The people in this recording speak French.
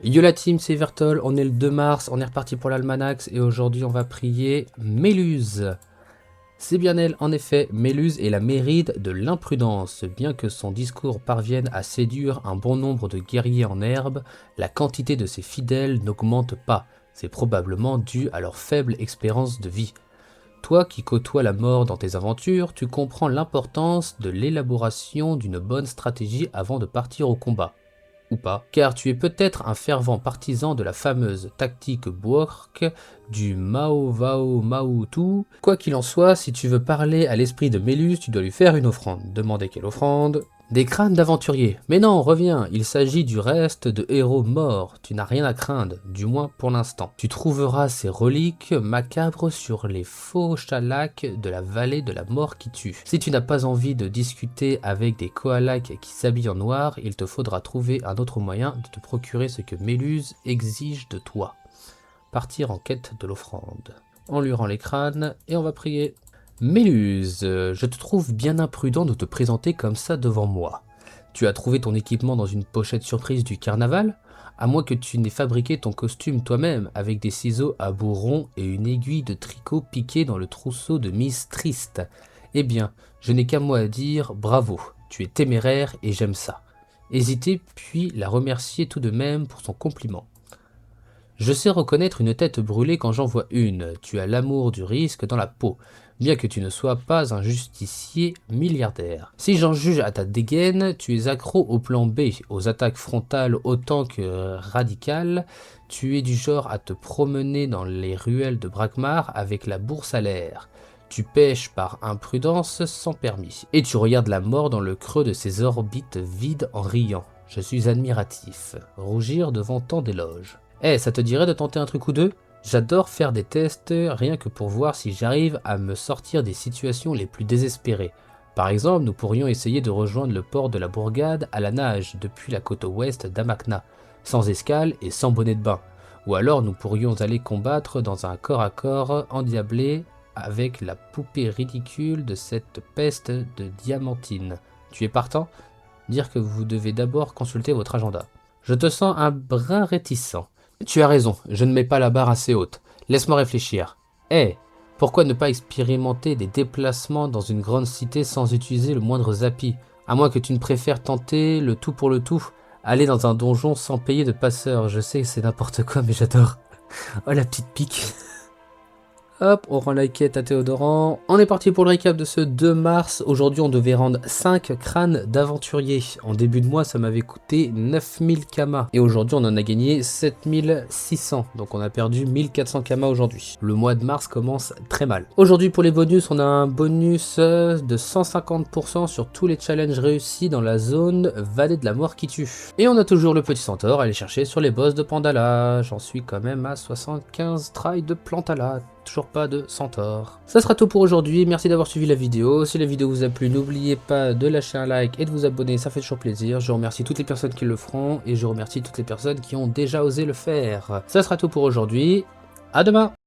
Yo la team, c'est Vertol, on est le 2 mars, on est reparti pour l'Almanax et aujourd'hui on va prier Méluse. C'est bien elle, en effet, Méluse est la méride de l'imprudence. Bien que son discours parvienne à séduire un bon nombre de guerriers en herbe, la quantité de ses fidèles n'augmente pas. C'est probablement dû à leur faible espérance de vie. Toi qui côtoies la mort dans tes aventures, tu comprends l'importance de l'élaboration d'une bonne stratégie avant de partir au combat. Ou pas, car tu es peut-être un fervent partisan de la fameuse tactique Bwork du Mao Vao Mao Tu. Quoi qu'il en soit, si tu veux parler à l'esprit de Méluse, tu dois lui faire une offrande. Demandez quelle offrande? Des crânes d'aventuriers. Mais non, reviens, il s'agit du reste de héros morts, tu n'as rien à craindre, du moins pour l'instant. Tu trouveras ces reliques macabres sur les faux chalacs de la vallée de la mort qui tue. Si tu n'as pas envie de discuter avec des koalaks qui s'habillent en noir, il te faudra trouver un autre moyen de te procurer ce que Méluse exige de toi. Partir en quête de l'offrande. On lui rend les crânes et on va prier. Méluse, je te trouve bien imprudent de te présenter comme ça devant moi. Tu as trouvé ton équipement dans une pochette surprise du carnaval? À moins que tu n'aies fabriqué ton costume toi-même avec des ciseaux à bout rond et une aiguille de tricot piquée dans le trousseau de Miss Triste. Eh bien, je n'ai qu'un mot à dire, bravo, tu es téméraire et j'aime ça. Hésitez puis la remercier tout de même pour son compliment. Je sais reconnaître une tête brûlée quand j'en vois une, tu as l'amour du risque dans la peau, bien que tu ne sois pas un justicier milliardaire. Si j'en juge à ta dégaine, tu es accro au plan B, aux attaques frontales autant que radicales, tu es du genre à te promener dans les ruelles de Brakmar avec la bourse à l'air. Tu pêches par imprudence sans permis, et tu regardes la mort dans le creux de ses orbites vides en riant. Je suis admiratif, rougir devant tant d'éloges. Ça te dirait de tenter un truc ou deux? J'adore faire des tests rien que pour voir si j'arrive à me sortir des situations les plus désespérées. Par exemple, nous pourrions essayer de rejoindre le port de la Bourgade à la nage depuis la côte ouest d'Amakna, sans escale et sans bonnet de bain. Ou alors nous pourrions aller combattre dans un corps à corps endiablé avec la poupée ridicule de cette peste de Diamantine. Tu es partant? Dire que vous devez d'abord consulter votre agenda. Je te sens un brin réticent. Tu as raison, je ne mets pas la barre assez haute. Laisse-moi réfléchir. Pourquoi ne pas expérimenter des déplacements dans une grande cité sans utiliser le moindre zappi? À moins que tu ne préfères tenter le tout pour le tout. Aller dans un donjon sans payer de passeur. Je sais que c'est n'importe quoi, mais j'adore. Oh, la petite pique. Hop, on rend la quête à Théodoran. On est parti pour le récap de ce 2 mars. Aujourd'hui, on devait rendre 5 crânes d'aventuriers. En début de mois, ça m'avait coûté 9000 kamas. Et aujourd'hui, on en a gagné 7600. Donc, on a perdu 1400 kamas aujourd'hui. Le mois de mars commence très mal. Aujourd'hui, pour les bonus, on a un bonus de 150% sur tous les challenges réussis dans la zone Vallée de la Mort qui tue. Et on a toujours le petit centaure à aller chercher sur les boss de Pandala. J'en suis quand même à 75 tries de Plantala. Toujours pas de centaure. Ça sera tout pour aujourd'hui, merci d'avoir suivi la vidéo. Si la vidéo vous a plu, n'oubliez pas de lâcher un like et de vous abonner, ça fait toujours plaisir. Je remercie toutes les personnes qui le feront et je remercie toutes les personnes qui ont déjà osé le faire. Ça sera tout pour aujourd'hui, à demain.